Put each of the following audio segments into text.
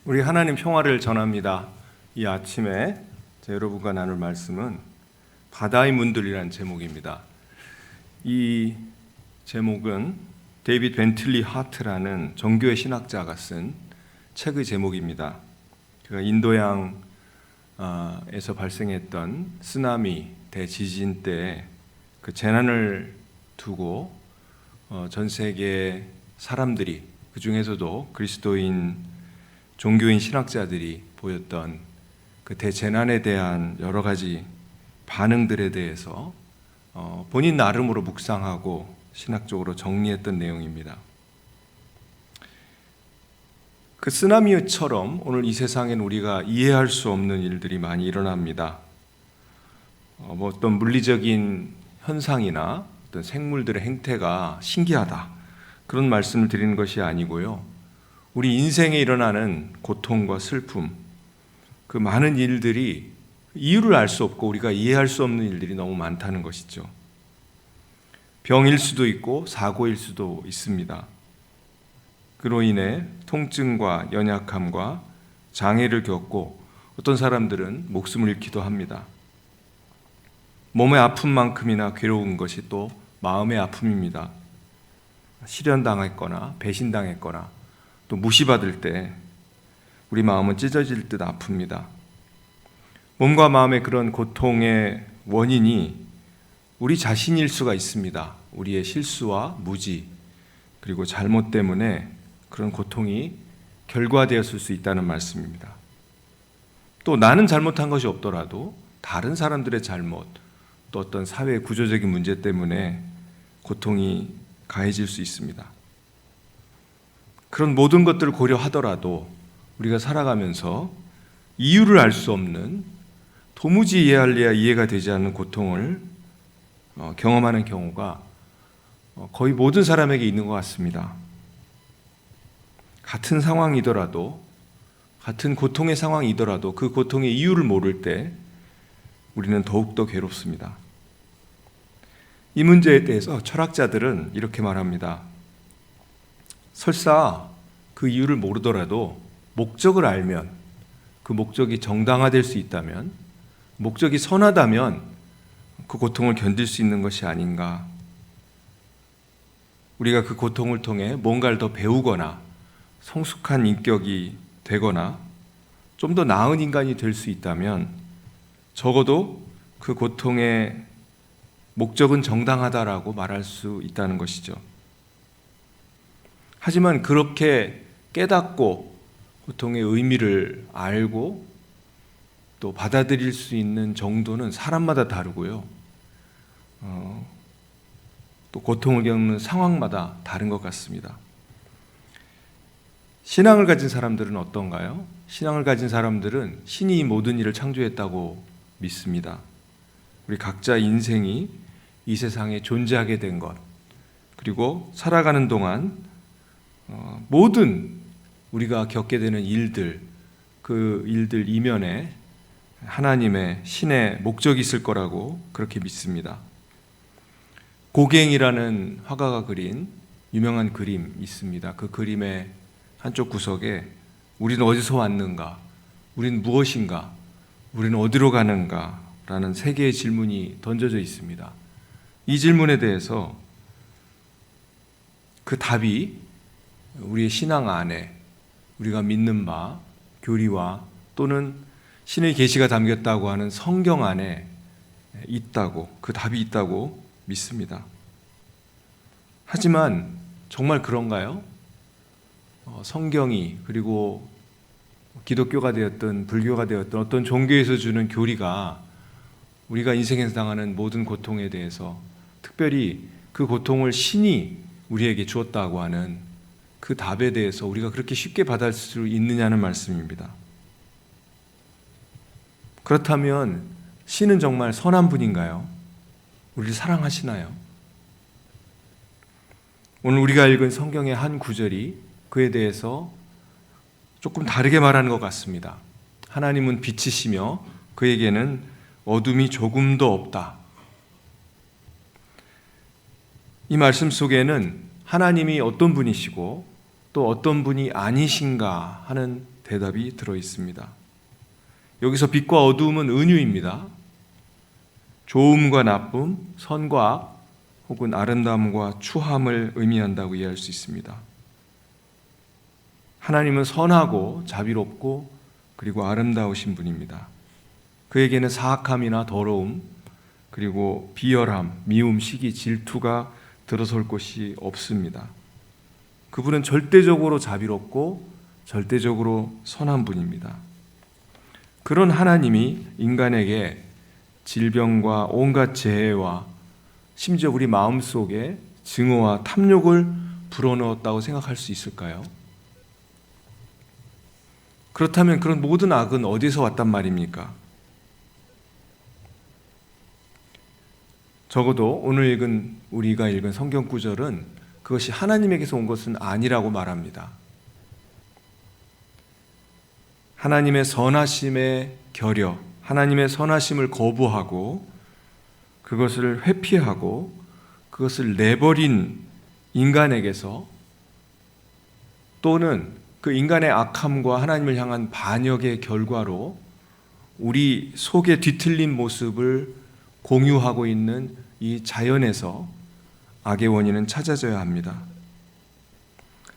우리 하나님 평화를 전합니다. 이 아침에 여러분과 나눌 말씀은 바다의 문들이라는 제목입니다. 이 제목은 데이빗 벤틀리 하트라는 정교회 신학자가 쓴 책의 제목입니다. 그가 인도양에서 발생했던 쓰나미 대지진 때 그 재난을 두고 전 세계 사람들이, 그 중에서도 그리스도인 종교인 신학자들이 보였던 그 대재난에 대한 여러 가지 반응들에 대해서 본인 나름으로 묵상하고 신학적으로 정리했던 내용입니다. 그 쓰나미처럼 오늘 이 세상엔 우리가 이해할 수 없는 일들이 많이 일어납니다. 어떤 물리적인 현상이나 어떤 생물들의 행태가 신기하다, 그런 말씀을 드리는 것이 아니고요. 우리 인생에 일어나는 고통과 슬픔, 그 많은 일들이 이유를 알 수 없고 우리가 이해할 수 없는 일들이 너무 많다는 것이죠. 병일 수도 있고 사고일 수도 있습니다. 그로 인해 통증과 연약함과 장애를 겪고 어떤 사람들은 목숨을 잃기도 합니다. 몸의 아픔만큼이나 괴로운 것이 또 마음의 아픔입니다. 실현당했거나 배신당했거나 또 무시받을 때 우리 마음은 찢어질 듯 아픕니다. 몸과 마음의 그런 고통의 원인이 우리 자신일 수가 있습니다. 우리의 실수와 무지, 그리고 잘못 때문에 그런 고통이 결과되었을 수 있다는 말씀입니다. 또 나는 잘못한 것이 없더라도 다른 사람들의 잘못, 또 어떤 사회 구조적인 문제 때문에 고통이 가해질 수 있습니다. 그런 모든 것들을 고려하더라도 우리가 살아가면서 이유를 알 수 없는, 도무지 이해할래야 이해가 되지 않는 고통을 경험하는 경우가 거의 모든 사람에게 있는 것 같습니다. 같은 상황이더라도, 같은 고통의 상황이더라도 그 고통의 이유를 모를 때 우리는 더욱더 괴롭습니다. 이 문제에 대해서 철학자들은 이렇게 말합니다. 설사 그 이유를 모르더라도 목적을 알면, 그 목적이 정당화될 수 있다면, 목적이 선하다면 그 고통을 견딜 수 있는 것이 아닌가. 우리가 그 고통을 통해 뭔가를 더 배우거나 성숙한 인격이 되거나 좀 더 나은 인간이 될 수 있다면 적어도 그 고통의 목적은 정당하다라고 말할 수 있다는 것이죠. 하지만 그렇게 깨닫고 고통의 의미를 알고 또 받아들일 수 있는 정도는 사람마다 다르고요. 또 고통을 겪는 상황마다 다른 것 같습니다. 신앙을 가진 사람들은 어떤가요? 신앙을 가진 사람들은 신이 모든 일을 창조했다고 믿습니다. 우리 각자 인생이 이 세상에 존재하게 된 것, 그리고 살아가는 동안 모든 우리가 겪게 되는 일들, 그 일들 이면에 하나님의 신의 목적이 있을 거라고 그렇게 믿습니다. 고갱이라는 화가가 그린 유명한 그림 있습니다. 그 그림의 한쪽 구석에 우리는 어디서 왔는가, 우리는 무엇인가, 우리는 어디로 가는가 라는 세 개의 질문이 던져져 있습니다. 이 질문에 대해서 그 답이 우리의 신앙 안에, 우리가 믿는 바, 교리와 또는 신의 계시가 담겼다고 하는 성경 안에 있다고, 그 답이 있다고 믿습니다. 하지만 정말 그런가요? 성경이, 그리고 기독교가 되었든 불교가 되었든 어떤 종교에서 주는 교리가 우리가 인생에서 당하는 모든 고통에 대해서, 특별히 그 고통을 신이 우리에게 주었다고 하는 그 답에 대해서 우리가 그렇게 쉽게 받을 수 있느냐는 말씀입니다. 그렇다면 신은 정말 선한 분인가요? 우리를 사랑하시나요? 오늘 우리가 읽은 성경의 한 구절이 그에 대해서 조금 다르게 말하는 것 같습니다. 하나님은 빛이시며 그에게는 어둠이 조금도 없다. 이 말씀 속에는 하나님이 어떤 분이시고 또 어떤 분이 아니신가 하는 대답이 들어 있습니다. 여기서 빛과 어두움은 은유입니다. 좋음과 나쁨, 선과 악, 혹은 아름다움과 추함을 의미한다고 이해할 수 있습니다. 하나님은 선하고 자비롭고 그리고 아름다우신 분입니다. 그에게는 사악함이나 더러움, 그리고 비열함, 미움, 시기, 질투가 들어설 곳이 없습니다. 그분은 절대적으로 자비롭고 절대적으로 선한 분입니다. 그런 하나님이 인간에게 질병과 온갖 재해와 심지어 우리 마음속에 증오와 탐욕을 불어넣었다고 생각할 수 있을까요? 그렇다면 그런 모든 악은 어디서 왔단 말입니까? 적어도 오늘 우리가 읽은 성경 구절은 그것이 하나님에게서 온 것은 아니라고 말합니다. 하나님의 선하심에 결여, 하나님의 선하심을 거부하고 그것을 회피하고 그것을 내버린 인간에게서, 또는 그 인간의 악함과 하나님을 향한 반역의 결과로 우리 속의 뒤틀린 모습을 공유하고 있는 이 자연에서 악의 원인은 찾아져야 합니다.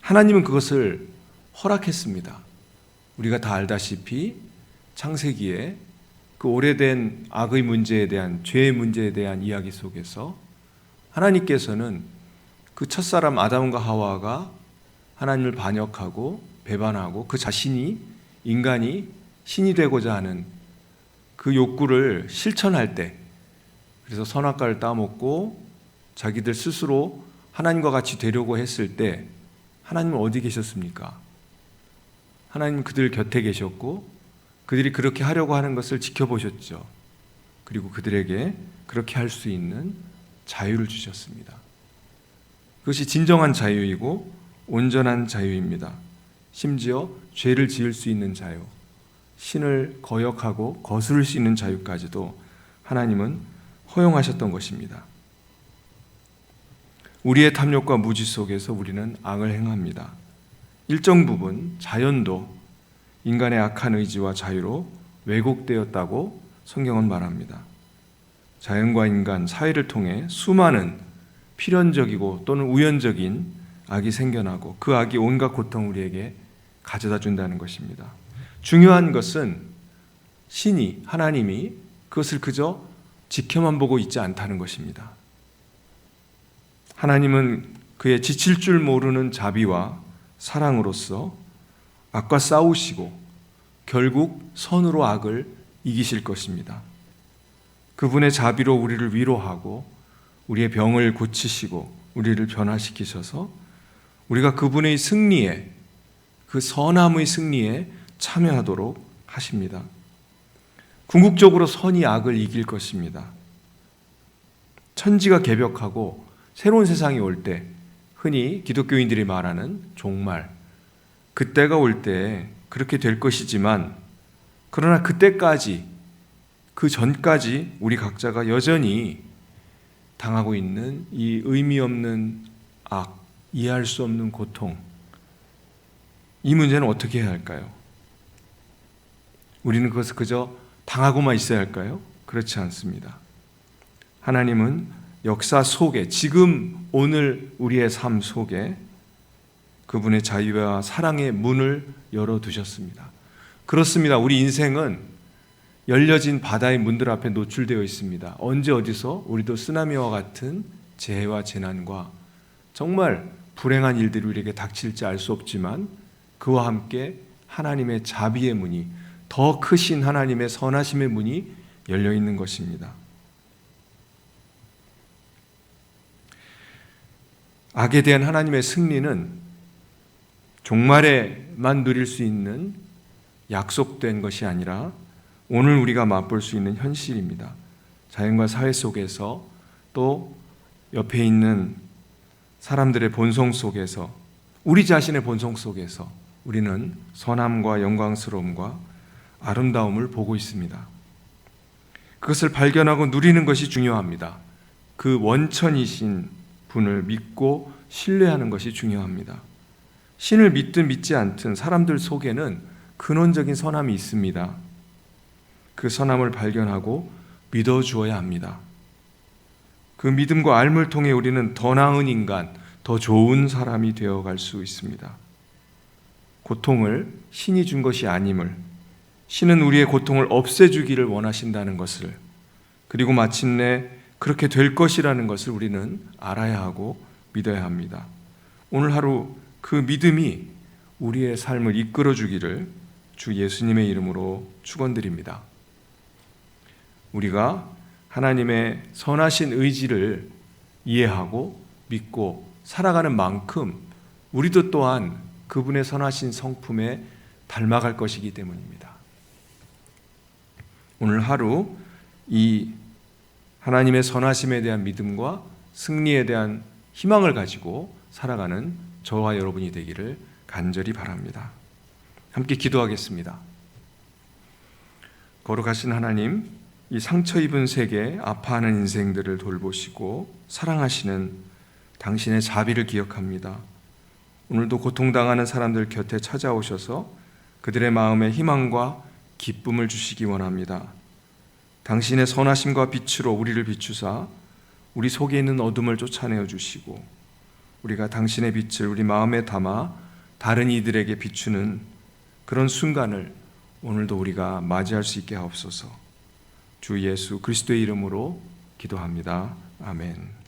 하나님은 그것을 허락했습니다. 우리가 다 알다시피 창세기에 그 오래된 악의 문제에 대한, 죄의 문제에 대한 이야기 속에서 하나님께서는 그 첫사람 아담과 하와가 하나님을 반역하고 배반하고 그 자신이, 인간이 신이 되고자 하는 그 욕구를 실천할 때, 그래서 선악과를 따먹고 자기들 스스로 하나님과 같이 되려고 했을 때 하나님은 어디 계셨습니까? 하나님은 그들 곁에 계셨고 그들이 그렇게 하려고 하는 것을 지켜보셨죠. 그리고 그들에게 그렇게 할 수 있는 자유를 주셨습니다. 그것이 진정한 자유이고 온전한 자유입니다. 심지어 죄를 지을 수 있는 자유, 신을 거역하고 거스를 수 있는 자유까지도 하나님은 허용하셨던 것입니다. 우리의 탐욕과 무지 속에서 우리는 악을 행합니다. 일정 부분 자연도 인간의 악한 의지와 자유로 왜곡되었다고 성경은 말합니다. 자연과 인간, 사회를 통해 수많은 필연적이고 또는 우연적인 악이 생겨나고 그 악이 온갖 고통을 우리에게 가져다 준다는 것입니다. 중요한 것은 신이, 하나님이 그것을 그저 지켜만 보고 있지 않다는 것입니다. 하나님은 그의 지칠 줄 모르는 자비와 사랑으로서 악과 싸우시고 결국 선으로 악을 이기실 것입니다. 그분의 자비로 우리를 위로하고 우리의 병을 고치시고 우리를 변화시키셔서 우리가 그분의 승리에, 그 선함의 승리에 참여하도록 하십니다. 궁극적으로 선이 악을 이길 것입니다. 천지가 개벽하고 새로운 세상이 올 때, 흔히 기독교인들이 말하는 종말, 그때가 올 때 그렇게 될 것이지만, 그러나 그때까지, 그 전까지 우리 각자가 여전히 당하고 있는 이 의미 없는 악, 이해할 수 없는 고통, 이 문제는 어떻게 해야 할까요? 우리는 그것을 그저 당하고만 있어야 할까요? 그렇지 않습니다. 하나님은 역사 속에, 지금 오늘 우리의 삶 속에 그분의 자유와 사랑의 문을 열어두셨습니다. 그렇습니다. 우리 인생은 열려진 바다의 문들 앞에 노출되어 있습니다. 언제 어디서 우리도 쓰나미와 같은 재해와 재난과 정말 불행한 일들이 우리에게 닥칠지 알 수 없지만 그와 함께 하나님의 자비의 문이, 더 크신 하나님의 선하심의 문이 열려 있는 것입니다. 악에 대한 하나님의 승리는 종말에만 누릴 수 있는 약속된 것이 아니라 오늘 우리가 맛볼 수 있는 현실입니다. 자연과 사회 속에서, 또 옆에 있는 사람들의 본성 속에서, 우리 자신의 본성 속에서 우리는 선함과 영광스러움과 아름다움을 보고 있습니다. 그것을 발견하고 누리는 것이 중요합니다. 그 원천이신 분을 믿고 신뢰하는 것이 중요합니다. 신을 믿든 믿지 않든 사람들 속에는 근원적인 선함이 있습니다. 그 선함을 발견하고 믿어주어야 합니다. 그 믿음과 알물 통해 우리는 더 나은 인간, 더 좋은 사람이 되어갈 수 있습니다. 고통을 신이 준 것이 아님을, 신은 우리의 고통을 없애주기를 원하신다는 것을, 그리고 마침내 그렇게 될 것이라는 것을 우리는 알아야 하고 믿어야 합니다. 오늘 하루 그 믿음이 우리의 삶을 이끌어주기를 주 예수님의 이름으로 축원드립니다. 우리가 하나님의 선하신 의지를 이해하고 믿고 살아가는 만큼 우리도 또한 그분의 선하신 성품에 닮아갈 것이기 때문입니다. 오늘 하루 이 하나님의 선하심에 대한 믿음과 승리에 대한 희망을 가지고 살아가는 저와 여러분이 되기를 간절히 바랍니다. 함께 기도하겠습니다. 거룩하신 하나님, 이 상처 입은 세계, 아파하는 인생들을 돌보시고 사랑하시는 당신의 자비를 기억합니다. 오늘도 고통당하는 사람들 곁에 찾아오셔서 그들의 마음에 희망과 기쁨을 주시기 원합니다. 당신의 선하심과 빛으로 우리를 비추사 우리 속에 있는 어둠을 쫓아내어 주시고 우리가 당신의 빛을 우리 마음에 담아 다른 이들에게 비추는 그런 순간을 오늘도 우리가 맞이할 수 있게 하옵소서. 주 예수 그리스도의 이름으로 기도합니다. 아멘.